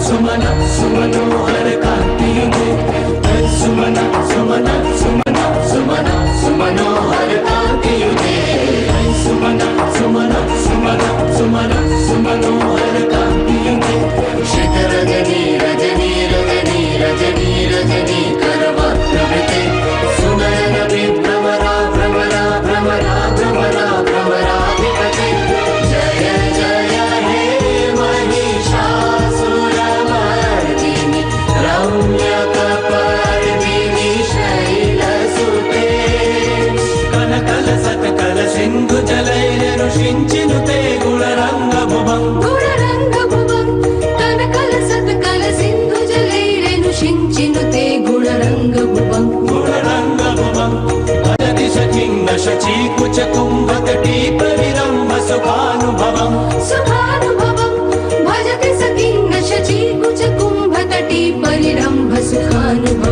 सुमन सुमनोहर कांतियुते सुमन सुमन सुमन सुमन सुमनोहर कांतियुते सुमन सुमन सुमन सुमन सुमनोहर कांतियुते शिख रजनी रजनी रजनी रजनी रजनी करवक्त्रवृते सुनयन विभ्रमरा भ्रमरा भ्रमरा भ्रमरा भ्रमराधिपते जय जय हे महिषासुरमर्दिनि रम्यकपर्दिनि शैलसुते कनकल सत्कल सिन्धु जलैरनुषिञ्चिनुते गुणरङ्गभुवं कनकल सत्कल सिन्धु जलैरनुषिञ्चिनुते गुणरङ्गभुवं भजति सखिं न शचीकुचकुम्भतटी परिरम्भ सुखानुभवं भजति सखिं न शचीकुचकुम्भतटी परिरम्भ सुखानुभवम्